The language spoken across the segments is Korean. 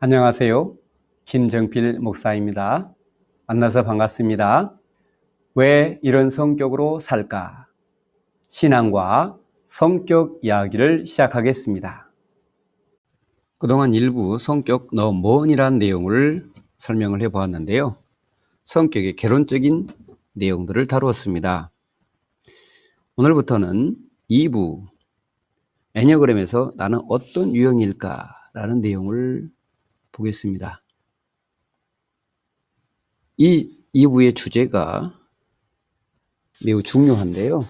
안녕하세요. 김정필 목사입니다. 만나서 반갑습니다. 왜 이런 성격으로 살까? 신앙과 성격 이야기를 시작하겠습니다. 그동안 일부 성격 너 뭔이라는 내용을 설명을 해보았는데요. 성격의 개론적인 내용들을 다루었습니다. 오늘부터는 2부 애니어그램에서 나는 어떤 유형일까라는 내용을 보겠습니다. 이 2부의 주제가 매우 중요한데요.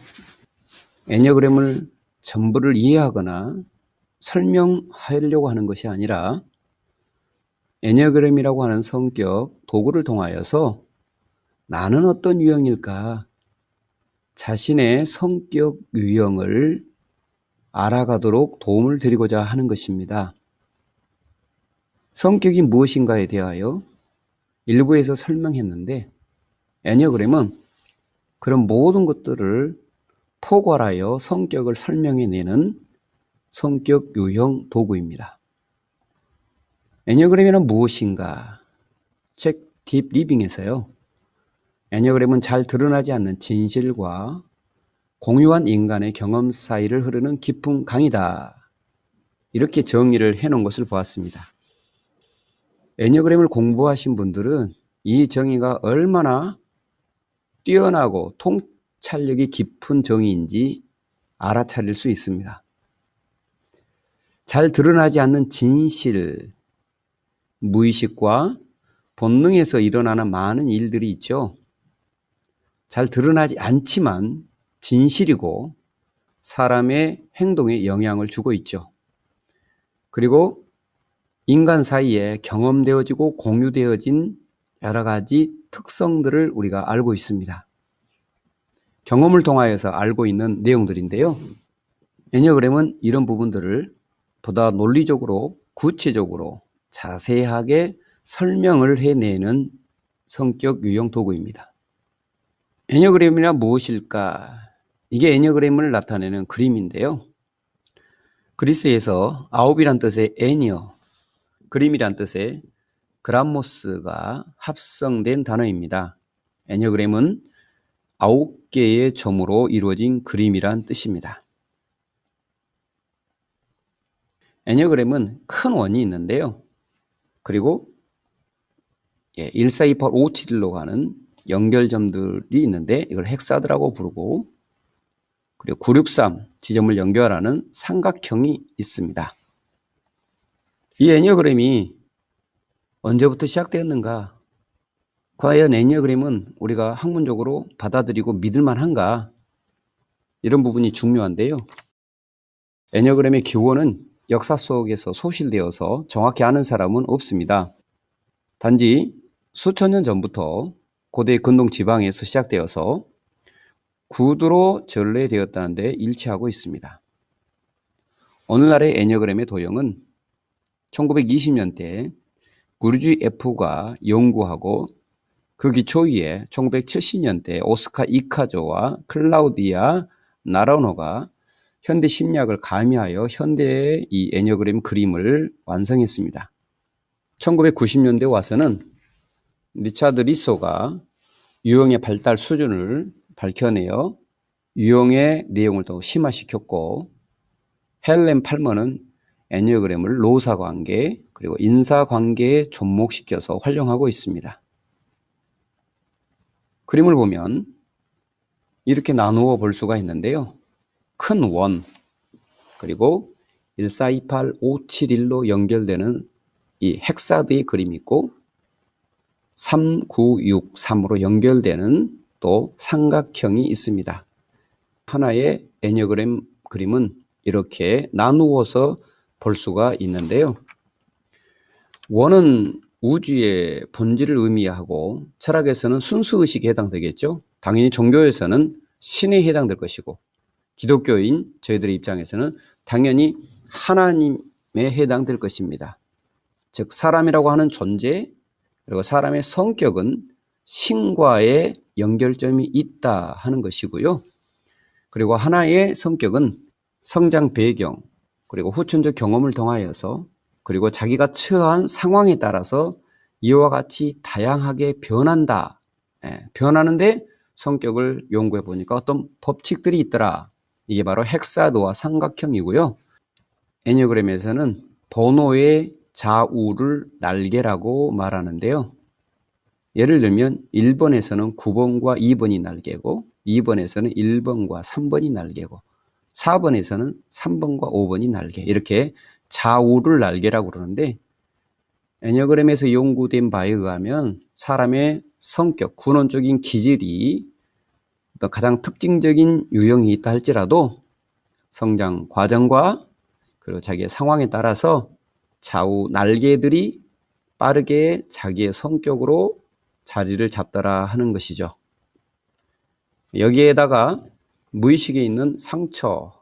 애니어그램을 전부를 이해하거나 설명하려고 하는 것이 아니라 애니어그램이라고 하는 성격 도구를 통하여서 나는 어떤 유형일까? 자신의 성격 유형을 알아가도록 도움을 드리고자 하는 것입니다. 성격이 무엇인가에 대하여 일부에서 설명했는데 애니어그램은 그런 모든 것들을 포괄하여 성격을 설명해내는 성격 유형 도구입니다. 애니어그램이란 무엇인가? 책 딥 리빙에서요. 애니어그램은 잘 드러나지 않는 진실과 공유한 인간의 경험 사이를 흐르는 깊은 강이다. 이렇게 정의를 해놓은 것을 보았습니다. 애니어그램을 공부하신 분들은 이 정의가 얼마나 뛰어나고 통찰력이 깊은 정의인지 알아차릴 수 있습니다. 잘 드러나지 않는 진실, 무의식과 본능에서 일어나는 많은 일들이 있죠. 잘 드러나지 않지만 진실이고 사람의 행동에 영향을 주고 있죠. 그리고 인간 사이에 경험되어지고 공유되어진 여러 가지 특성들을 우리가 알고 있습니다. 경험을 통하여서 알고 있는 내용들인데요. 애니어그램은 이런 부분들을 보다 논리적으로 구체적으로 자세하게 설명을 해내는 성격 유형 도구입니다. 애니어그램이란 무엇일까? 이게 애니어그램을 나타내는 그림인데요. 그리스에서 아홉이란 뜻의 애니어, 그림이란 뜻의 그람모스가 합성된 단어입니다. 애니어그램은 9개의 점으로 이루어진 그림이란 뜻입니다. 애니어그램은 큰 원이 있는데요. 그리고 142857로 가는 연결점들이 있는데 이걸 헥사드라고 부르고 그리고 963 지점을 연결하는 삼각형이 있습니다. 이 애니어그램이 언제부터 시작되었는가? 과연 애니어그램은 우리가 학문적으로 받아들이고 믿을 만한가? 이런 부분이 중요한데요. 애니어그램의 기원은 역사 속에서 소실되어서 정확히 아는 사람은 없습니다. 단지 수천 년 전부터 고대 근동 지방에서 시작되어서 구두로 전래되었다는 데 일치하고 있습니다. 오늘날의 애니어그램의 도형은 1920년대 구르지 F가 연구하고 그 기초 위에 1970년대 오스카 이카조와 클라우디아 나라노가 현대 심리학을 가미하여 현대의 이 애니어그램 그림을 완성했습니다. 1990년대 와서는 리차드 리소가 유형의 발달 수준을 밝혀내어 유형의 내용을 더 심화시켰고 헬렌 팔머는 애니어그램을 노사관계 그리고 인사관계에 접목시켜서 활용하고 있습니다. 그림을 보면 이렇게 나누어 볼 수가 있는데요. 큰 원 그리고 1428-571로 연결되는 이 헥사드의 그림이 있고 3963으로 연결되는 또 삼각형이 있습니다. 하나의 애니어그램 그림은 이렇게 나누어서 볼 수가 있는데요. 원은 우주의 본질을 의미하고 철학에서는 순수의식에 해당되겠죠. 당연히 종교에서는 신에 해당될 것이고 기독교인 저희들의 입장에서는 당연히 하나님에 해당될 것입니다. 즉 사람이라고 하는 존재 그리고 사람의 성격은 신과의 연결점이 있다 하는 것이고요. 그리고 하나의 성격은 성장 배경 그리고 후천적 경험을 통하여서 그리고 자기가 처한 상황에 따라서 이와 같이 다양하게 변한다. 변하는데 성격을 연구해 보니까 어떤 법칙들이 있더라. 이게 바로 헥사드와 삼각형이고요. 애니어그램에서는 번호의 좌우를 날개라고 말하는데요. 예를 들면 1번에서는 9번과 2번이 날개고 2번에서는 1번과 3번이 날개고 4번에서는 3번과 5번이 날개, 이렇게 좌우를 날개라고 그러는데, 애니어그램에서 연구된 바에 의하면 사람의 성격, 군원적인 기질이 어떤 가장 특징적인 유형이 있다 할지라도 성장 과정과 그리고 자기의 상황에 따라서 좌우 날개들이 빠르게 자기의 성격으로 자리를 잡더라 하는 것이죠. 여기에다가 무의식에 있는 상처,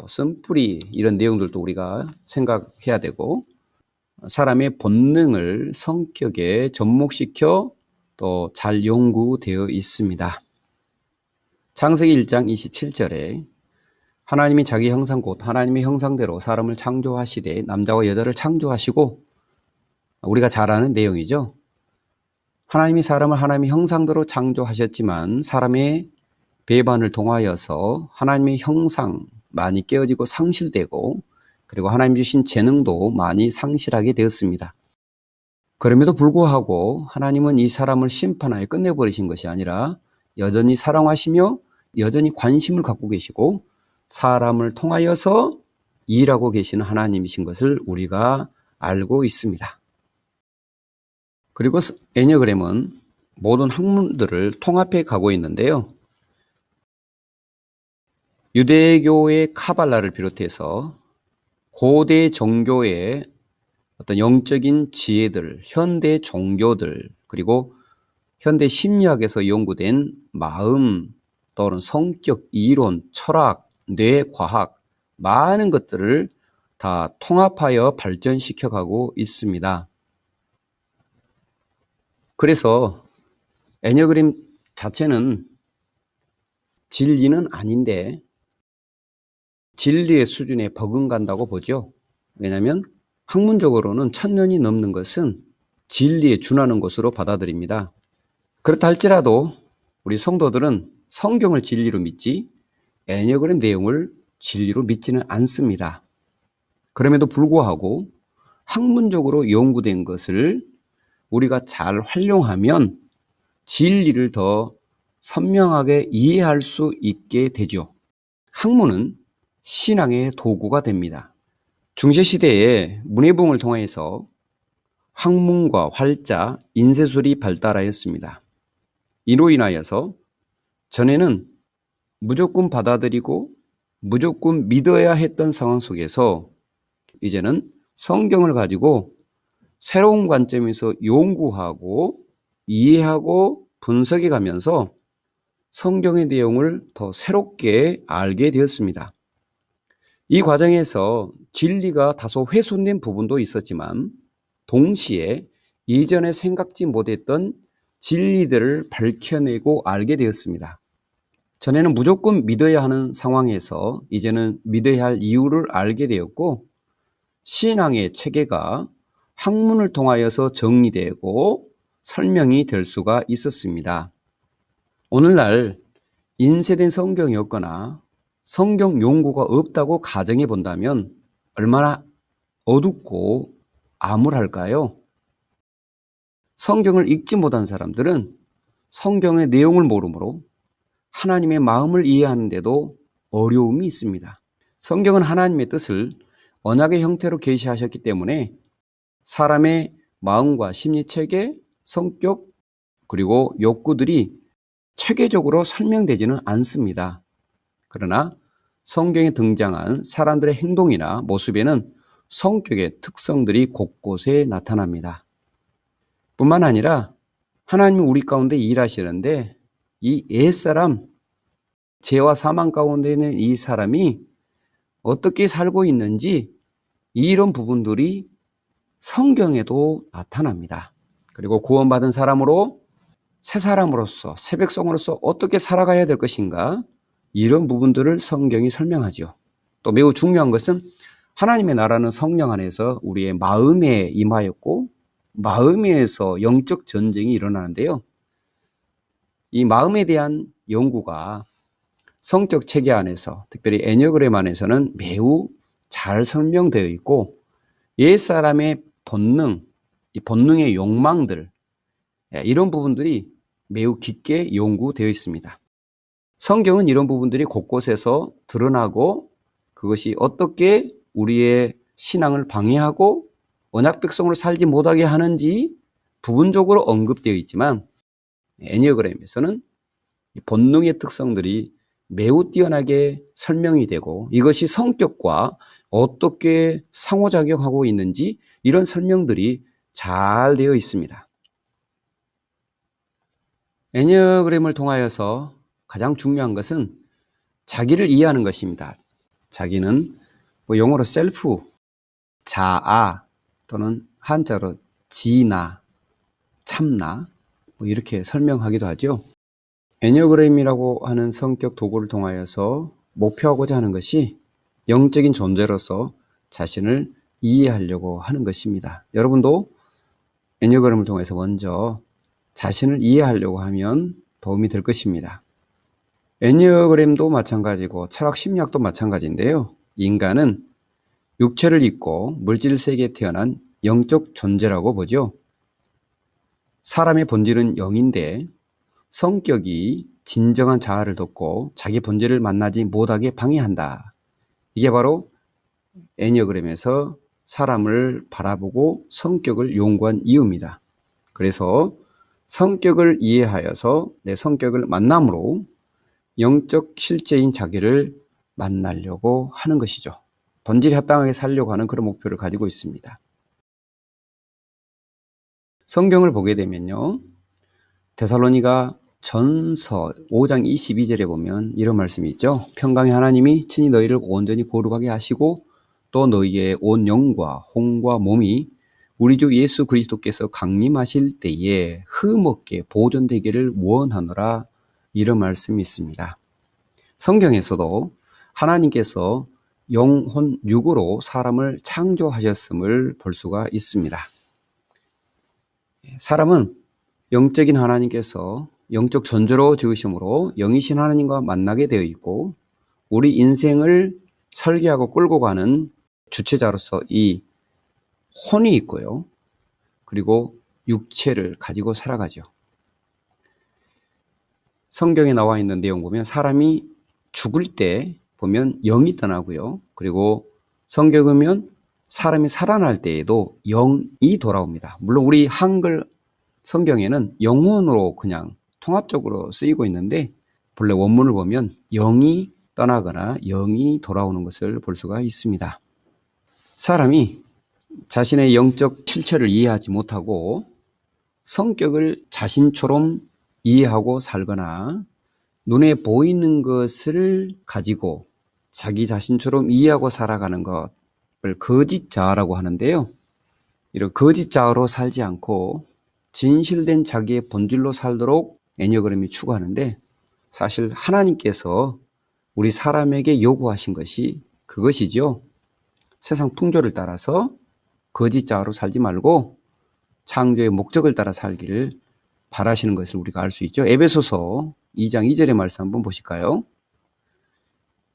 쓴뿌리 이런 내용들도 우리가 생각해야 되고, 사람의 본능을 성격에 접목시켜 또 잘 연구되어 있습니다. 창세기 1장 27절에 하나님이 자기 형상 곧 하나님의 형상대로 사람을 창조하시되 남자와 여자를 창조하시고, 우리가 잘 아는 내용이죠. 하나님이 사람을 하나님의 형상대로 창조하셨지만 사람의 배반을 통하여서 하나님의 형상 많이 깨어지고 상실되고, 그리고 하나님 주신 재능도 많이 상실하게 되었습니다. 그럼에도 불구하고 하나님은 이 사람을 심판하여 끝내버리신 것이 아니라 여전히 사랑하시며 여전히 관심을 갖고 계시고 사람을 통하여서 일하고 계시는 하나님이신 것을 우리가 알고 있습니다. 그리고 애니어그램은 모든 학문들을 통합해 가고 있는데요. 유대교의 카발라를 비롯해서 고대 종교의 어떤 영적인 지혜들, 현대 종교들, 그리고 현대 심리학에서 연구된 마음 또는 성격, 이론, 철학, 뇌과학, 많은 것들을 다 통합하여 발전시켜 가고 있습니다. 그래서 애니어그램 자체는 진리는 아닌데 진리의 수준에 버금간다고 보죠. 왜냐하면 학문적으로는 1000년이 넘는 것은 진리에 준하는 것으로 받아들입니다. 그렇다 할지라도 우리 성도들은 성경을 진리로 믿지 애니어그램 내용을 진리로 믿지는 않습니다. 그럼에도 불구하고 학문적으로 연구된 것을 우리가 잘 활용하면 진리를 더 선명하게 이해할 수 있게 되죠. 학문은 신앙의 도구가 됩니다. 중세시대에 문해부흥을 통해서 학문과 활자, 인쇄술이 발달하였습니다. 이로 인하여서 전에는 무조건 받아들이고 무조건 믿어야 했던 상황 속에서 이제는 성경을 가지고 새로운 관점에서 연구하고 이해하고 분석해 가면서 성경의 내용을 더 새롭게 알게 되었습니다. 이 과정에서 진리가 다소 훼손된 부분도 있었지만 동시에 이전에 생각지 못했던 진리들을 밝혀내고 알게 되었습니다. 전에는 무조건 믿어야 하는 상황에서 이제는 믿어야 할 이유를 알게 되었고, 신앙의 체계가 학문을 통하여서 정리되고 설명이 될 수가 있었습니다. 오늘날 인쇄된 성경이 없거나 성경 연구가 없다고 가정해 본다면 얼마나 어둡고 암울할까요? 성경을 읽지 못한 사람들은 성경의 내용을 모르므로 하나님의 마음을 이해하는데도 어려움이 있습니다. 성경은 하나님의 뜻을 언약의 형태로 계시하셨기 때문에 사람의 마음과 심리체계, 성격, 그리고 욕구들이 체계적으로 설명되지는 않습니다. 그러나 성경에 등장한 사람들의 행동이나 모습에는 성격의 특성들이 곳곳에 나타납니다. 뿐만 아니라 하나님이 우리 가운데 일하시는데 이 옛사람, 죄와 사망 가운데 있는 이 사람이 어떻게 살고 있는지 이런 부분들이 성경에도 나타납니다. 그리고 구원받은 사람으로 새 사람으로서 새 백성으로서 어떻게 살아가야 될 것인가, 이런 부분들을 성경이 설명하죠. 또 매우 중요한 것은 하나님의 나라는 성령 안에서 우리의 마음에 임하였고 마음에서 영적 전쟁이 일어나는데요. 이 마음에 대한 연구가 성격 체계 안에서 특별히 애니어그램 안에서는 매우 잘 설명되어 있고 옛사람의 본능, 이 본능의 욕망들 이런 부분들이 매우 깊게 연구되어 있습니다. 성경은 이런 부분들이 곳곳에서 드러나고 그것이 어떻게 우리의 신앙을 방해하고 언약 백성으로 살지 못하게 하는지 부분적으로 언급되어 있지만 애니어그램에서는 본능의 특성들이 매우 뛰어나게 설명이 되고 이것이 성격과 어떻게 상호작용하고 있는지 이런 설명들이 잘 되어 있습니다. 애니어그램을 통하여서 가장 중요한 것은 자기를 이해하는 것입니다. 자기는 영어로 셀프, 자아 또는 한자로 지나, 참나 이렇게 설명하기도 하죠. 애니어그램이라고 하는 성격 도구를 통하여서 목표하고자 하는 것이 영적인 존재로서 자신을 이해하려고 하는 것입니다. 여러분도 애니어그램을 통해서 먼저 자신을 이해하려고 하면 도움이 될 것입니다. 애니어그램도 마찬가지고 철학 심리학도 마찬가지인데요. 인간은 육체를 입고 물질 세계에 태어난 영적 존재라고 보죠. 사람의 본질은 영인데 성격이 진정한 자아를 돋고 자기 본질을 만나지 못하게 방해한다. 이게 바로 애니어그램에서 사람을 바라보고 성격을 연구한 이유입니다. 그래서 성격을 이해하여서 내 성격을 만남으로 영적 실제인 자기를 만나려고 하는 것이죠. 본질에 합당하게 살려고 하는 그런 목표를 가지고 있습니다. 성경을 보게 되면요. 데살로니가 전서 5장 22절에 보면 이런 말씀이 있죠. 평강의 하나님이 친히 너희를 온전히 거룩하게 하시고 또 너희의 온 영과 혼과 몸이 우리 주 예수 그리스도께서 강림하실 때에 흠없게 보존되기를 원하노라 이런 말씀이 있습니다. 성경에서도 하나님께서 영혼 육으로 사람을 창조하셨음을 볼 수가 있습니다. 사람은 영적인 하나님께서 영적 존재로 지으심으로 영이신 하나님과 만나게 되어 있고 우리 인생을 설계하고 끌고 가는 주체자로서 이 혼이 있고요. 그리고 육체를 가지고 살아가죠. 성경에 나와 있는 내용 보면 사람이 죽을 때 보면 영이 떠나고요. 그리고 성경에 보면 사람이 살아날 때에도 영이 돌아옵니다. 물론 우리 한글 성경에는 영혼으로 그냥 통합적으로 쓰이고 있는데 본래 원문을 보면 영이 떠나거나 영이 돌아오는 것을 볼 수가 있습니다. 사람이 자신의 영적 실체를 이해하지 못하고 성격을 자신처럼 이해하고 살거나 눈에 보이는 것을 가지고 자기 자신처럼 이해하고 살아가는 것을 거짓 자아라고 하는데요. 이런 거짓 자아로 살지 않고 진실된 자기의 본질로 살도록 애니어그램이 추구하는데 사실 하나님께서 우리 사람에게 요구하신 것이 그것이죠. 세상 풍조를 따라서 거짓 자아로 살지 말고 창조의 목적을 따라 살기를 바라시는 것을 우리가 알 수 있죠. 에베소서 2장 2절의 말씀 한번 보실까요?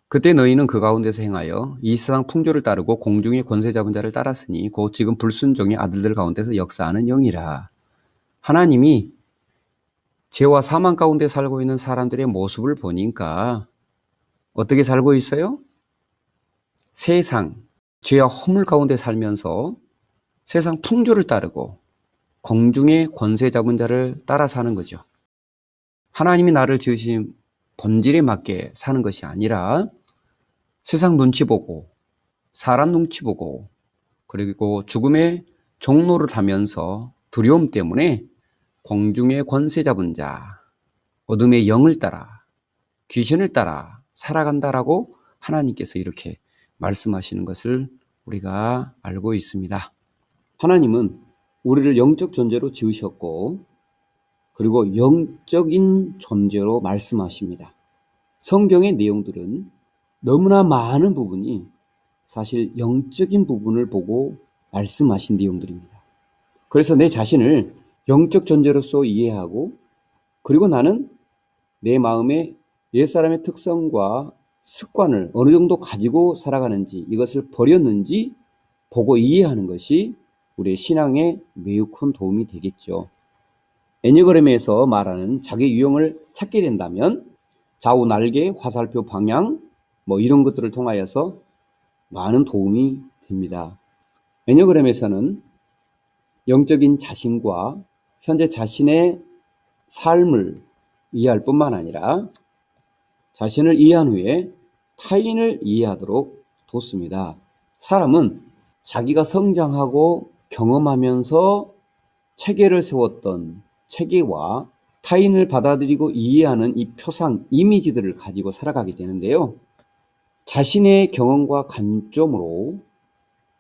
그때 너희는 그 가운데서 행하여 이 세상 풍조를 따르고 공중의 권세 잡은 자를 따랐으니 곧 지금 불순종의 아들들 가운데서 역사하는 영이라. 하나님이 죄와 사망 가운데 살고 있는 사람들의 모습을 보니까 어떻게 살고 있어요? 세상, 죄와 허물 가운데 살면서 세상 풍조를 따르고 공중의 권세 잡은 자를 따라 사는 거죠. 하나님이 나를 지으신 본질에 맞게 사는 것이 아니라 세상 눈치 보고 사람 눈치 보고 그리고 죽음의 종로를 타면서 두려움 때문에 공중의 권세 잡은 자, 어둠의 영을 따라 귀신을 따라 살아간다라고 하나님께서 이렇게 말씀하시는 것을 우리가 알고 있습니다. 하나님은 우리를 영적 존재로 지으셨고 그리고 영적인 존재로 말씀하십니다. 성경의 내용들은 너무나 많은 부분이 사실 영적인 부분을 보고 말씀하신 내용들입니다. 그래서 내 자신을 영적 존재로서 이해하고, 그리고 나는 내 마음에 옛사람의 특성과 습관을 어느 정도 가지고 살아가는지, 이것을 버렸는지 보고 이해하는 것이 우리의 신앙에 매우 큰 도움이 되겠죠. 애니그램에서 말하는 자기 유형을 찾게 된다면 좌우 날개, 화살표 방향 이런 것들을 통하여서 많은 도움이 됩니다. 애니그램에서는 영적인 자신과 현재 자신의 삶을 이해할 뿐만 아니라 자신을 이해한 후에 타인을 이해하도록 돕습니다. 사람은 자기가 성장하고 경험하면서 체계를 세웠던 체계와 타인을 받아들이고 이해하는 이 표상, 이미지들을 가지고 살아가게 되는데요. 자신의 경험과 관점으로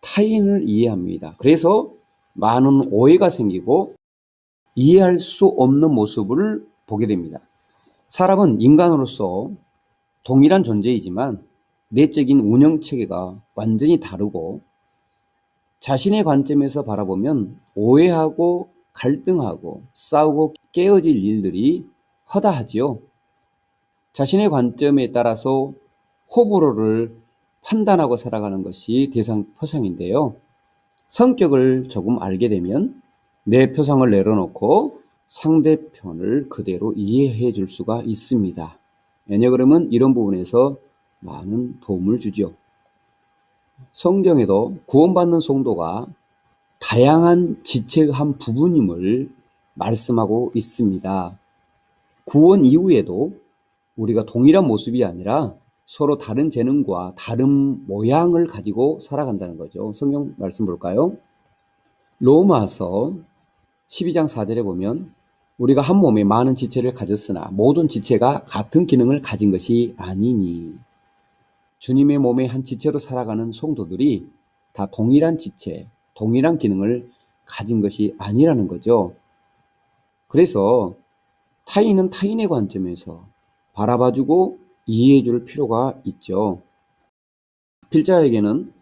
타인을 이해합니다. 그래서 많은 오해가 생기고 이해할 수 없는 모습을 보게 됩니다. 사람은 인간으로서 동일한 존재이지만 내적인 운영체계가 완전히 다르고, 자신의 관점에서 바라보면 오해하고 갈등하고 싸우고 깨어질 일들이 허다하지요. 자신의 관점에 따라서 호불호를 판단하고 살아가는 것이 대상 표상인데요. 성격을 조금 알게 되면 내 표상을 내려놓고 상대편을 그대로 이해해 줄 수가 있습니다. 애니그램은 이런 부분에서 많은 도움을 주죠. 성경에도 구원받는 성도가 다양한 지체의 한 부분임을 말씀하고 있습니다. 구원 이후에도 우리가 동일한 모습이 아니라 서로 다른 재능과 다른 모양을 가지고 살아간다는 거죠. 성경 말씀 볼까요? 로마서 12장 4절에 보면 우리가 한 몸에 많은 지체를 가졌으나 모든 지체가 같은 기능을 가진 것이 아니니, 주님의 몸의 한 지체로 살아가는 성도들이 다 동일한 지체, 동일한 기능을 가진 것이 아니라는 거죠. 그래서 타인은 타인의 관점에서 바라봐주고 이해해줄 필요가 있죠. 필자에게는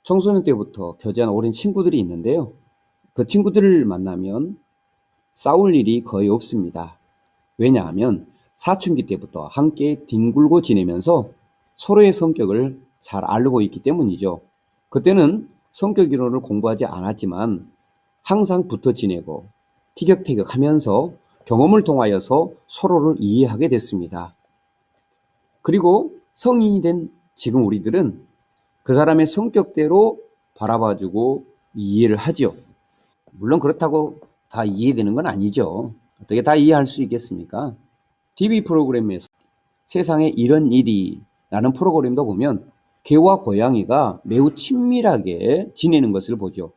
청소년 때부터 교제한 오랜 친구들이 있는데요. 그 친구들을 만나면 싸울 일이 거의 없습니다. 왜냐하면 사춘기 때부터 함께 뒹굴고 지내면서 서로의 성격을 잘 알고 있기 때문이죠. 그때는 성격 이론을 공부하지 않았지만 항상 붙어 지내고 티격태격하면서 경험을 통하여서 서로를 이해하게 됐습니다. 그리고 성인이 된 지금 우리들은 그 사람의 성격대로 바라봐주고 이해를 하죠. 물론 그렇다고 다 이해되는 건 아니죠. 어떻게 다 이해할 수 있겠습니까? TV 프로그램에서 세상에 이런 일이 라는 프로그램도 보면 개와 고양이가 매우 친밀하게 지내는 것을 보죠.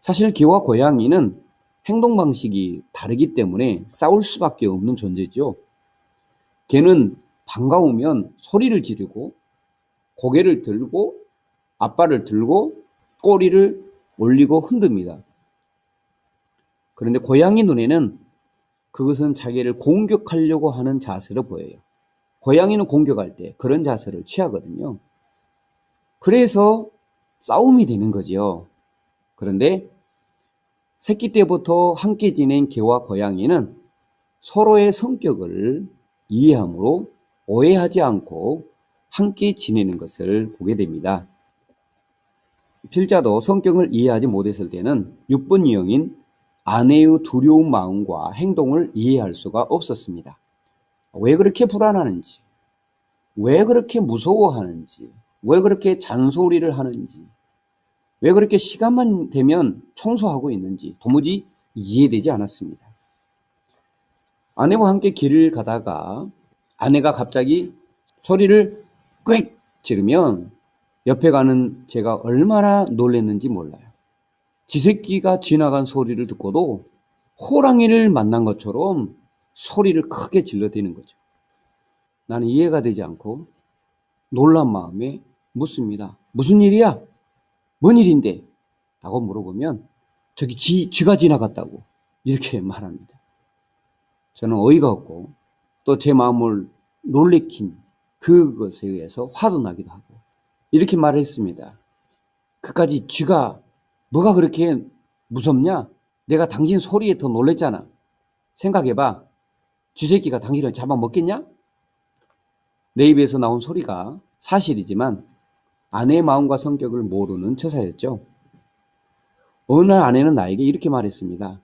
사실 개와 고양이는 행동 방식이 다르기 때문에 싸울 수밖에 없는 존재죠. 개는 반가우면 소리를 지르고 고개를 들고 앞발을 들고 꼬리를 올리고 흔듭니다. 그런데 고양이 눈에는 그것은 자기를 공격하려고 하는 자세로 보여요. 고양이는 공격할 때 그런 자세를 취하거든요. 그래서 싸움이 되는 거죠. 그런데 새끼 때부터 함께 지낸 개와 고양이는 서로의 성격을 이해함으로 오해하지 않고 함께 지내는 것을 보게 됩니다. 필자도 성격을 이해하지 못했을 때는 6번 유형인 아내의 두려운 마음과 행동을 이해할 수가 없었습니다. 왜 그렇게 불안하는지, 왜 그렇게 무서워하는지, 왜 그렇게 잔소리를 하는지, 왜 그렇게 시간만 되면 청소하고 있는지 도무지 이해되지 않았습니다. 아내와 함께 길을 가다가 아내가 갑자기 소리를 꽥 지르면 옆에 가는 제가 얼마나 놀랐는지 몰라요. 지 새끼가 지나간 소리를 듣고도 호랑이를 만난 것처럼 소리를 크게 질러대는 거죠. 나는 이해가 되지 않고 놀란 마음에 묻습니다. 무슨 일이야? 뭔 일인데? 라고 물어보면 저기 쥐가 지나갔다고 이렇게 말합니다. 저는 어이가 없고 또 제 마음을 놀래킨 그것에 의해서 화도 나기도 하고 이렇게 말을 했습니다. 그까지 쥐가 뭐가 그렇게 무섭냐? 내가 당신 소리에 더 놀랬잖아. 생각해봐. 쥐새끼가 당신을 잡아먹겠냐? 내 입에서 나온 소리가 사실이지만 아내의 마음과 성격을 모르는 처사였죠. 어느 날 아내는 나에게 이렇게 말했습니다.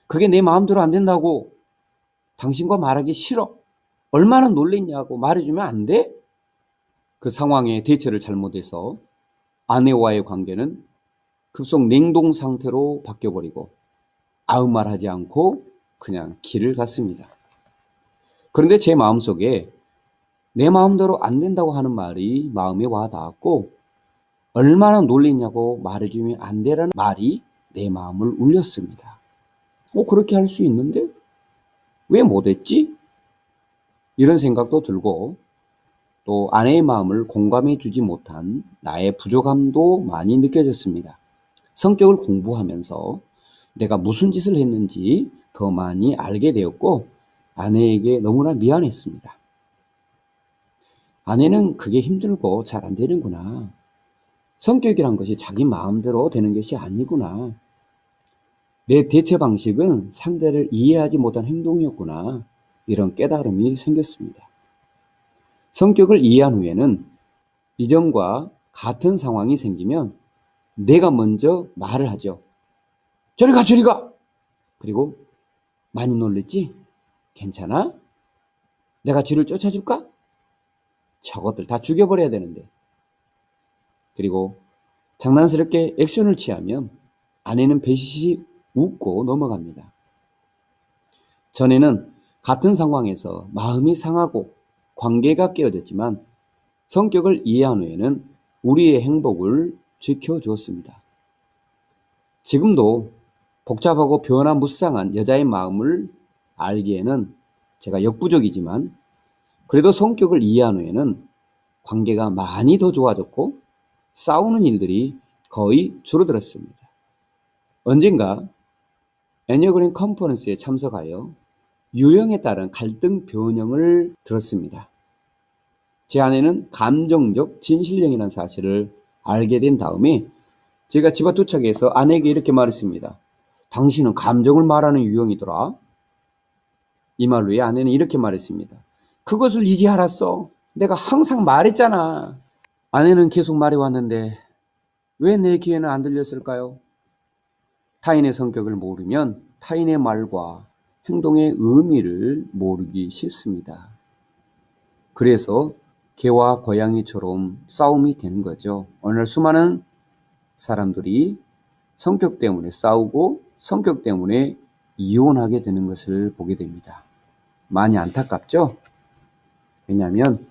그게 내 마음대로 안 된다고. 당신과 말하기 싫어. 얼마나 놀랬냐고 말해주면 안 돼? 그 상황에 대처를 잘못해서 아내와의 관계는 급속 냉동 상태로 바뀌어버리고 아무 말 하지 않고 그냥 길을 갔습니다. 그런데 제 마음속에 내 마음대로 안 된다고 하는 말이 마음에 와 닿았고 얼마나 놀랬냐고 말해주면 안 되라는 말이 내 마음을 울렸습니다. 그렇게 할 수 있는데 왜 못했지? 이런 생각도 들고 또 아내의 마음을 공감해 주지 못한 나의 부족함도 많이 느껴졌습니다. 성격을 공부하면서 내가 무슨 짓을 했는지 더 많이 알게 되었고 아내에게 너무나 미안했습니다. 아내는 그게 힘들고 잘 안 되는구나. 성격이란 것이 자기 마음대로 되는 것이 아니구나. 내 대처 방식은 상대를 이해하지 못한 행동이었구나. 이런 깨달음이 생겼습니다. 성격을 이해한 후에는 이전과 같은 상황이 생기면 내가 먼저 말을 하죠. 저리 가, 저리 가! 그리고 많이 놀랬지? 괜찮아? 내가 쥐를 쫓아줄까? 저것들 다 죽여버려야 되는데. 그리고 장난스럽게 액션을 취하면 아내는 배시시 웃고 넘어갑니다. 전에는 같은 상황에서 마음이 상하고 관계가 깨어졌지만 성격을 이해한 후에는 우리의 행복을 지켜주었습니다. 지금도 복잡하고 변화무쌍한 여자의 마음을 알기에는 제가 역부족이지만 그래도 성격을 이해한 후에는 관계가 많이 더 좋아졌고 싸우는 일들이 거의 줄어들었습니다. 언젠가 애니어그램 컨퍼런스에 참석하여 유형에 따른 갈등 변형을 들었습니다. 제 아내는 감정적 진실형이라는 사실을 알게 된 다음에 제가 집에 도착해서 아내에게 이렇게 말했습니다. 당신은 감정을 말하는 유형이더라. 이 말 후에 아내는 이렇게 말했습니다. 그것을 이제 알았어. 내가 항상 말했잖아. 아내는 계속 말해왔는데 왜 내 귀에는 안 들렸을까요? 타인의 성격을 모르면 타인의 말과 행동의 의미를 모르기 쉽습니다. 그래서 개와 고양이처럼 싸움이 되는 거죠. 오늘 수많은 사람들이 성격 때문에 싸우고 성격 때문에 이혼하게 되는 것을 보게 됩니다. 많이 안타깝죠? 왜냐하면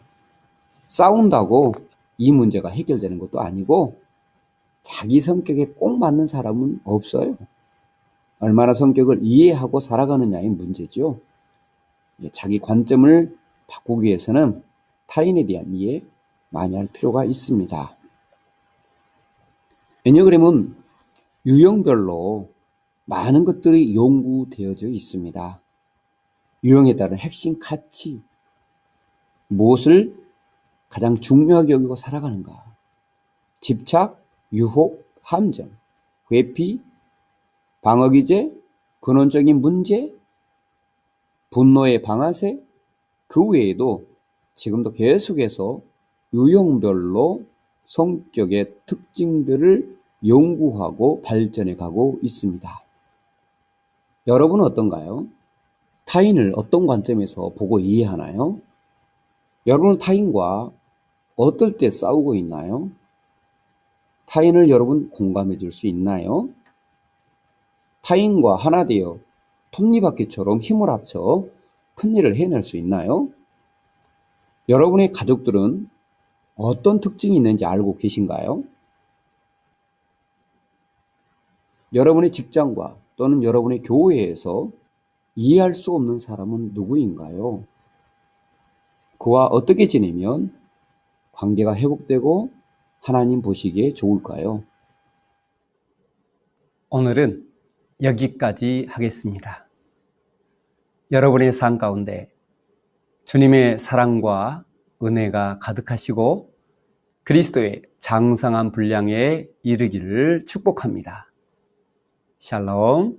싸운다고 이 문제가 해결되는 것도 아니고 자기 성격에 꼭 맞는 사람은 없어요. 얼마나 성격을 이해하고 살아가느냐의 문제죠. 자기 관점을 바꾸기 위해서는 타인에 대한 이해 많이 할 필요가 있습니다. 애니어그램은 유형별로 많은 것들이 연구되어져 있습니다. 유형에 따른 핵심 가치, 무엇을 가장 중요하게 여기고 살아가는가, 집착, 유혹, 함정, 회피, 방어기제, 근원적인 문제, 분노의 방아쇠, 그 외에도 지금도 계속해서 유형별로 성격의 특징들을 연구하고 발전해 가고 있습니다. 여러분은 어떤가요? 타인을 어떤 관점에서 보고 이해하나요? 여러분은 타인과 어떨 때 싸우고 있나요? 타인을 여러분 공감해 줄 수 있나요? 타인과 하나 되어 톱니바퀴처럼 힘을 합쳐 큰일을 해낼 수 있나요? 여러분의 가족들은 어떤 특징이 있는지 알고 계신가요? 여러분의 직장과 또는 여러분의 교회에서 이해할 수 없는 사람은 누구인가요? 그와 어떻게 지내면 관계가 회복되고 하나님 보시기에 좋을까요? 오늘은 여기까지 하겠습니다. 여러분의 삶 가운데 주님의 사랑과 은혜가 가득하시고 그리스도의 장성한 분량에 이르기를 축복합니다. 샬롬.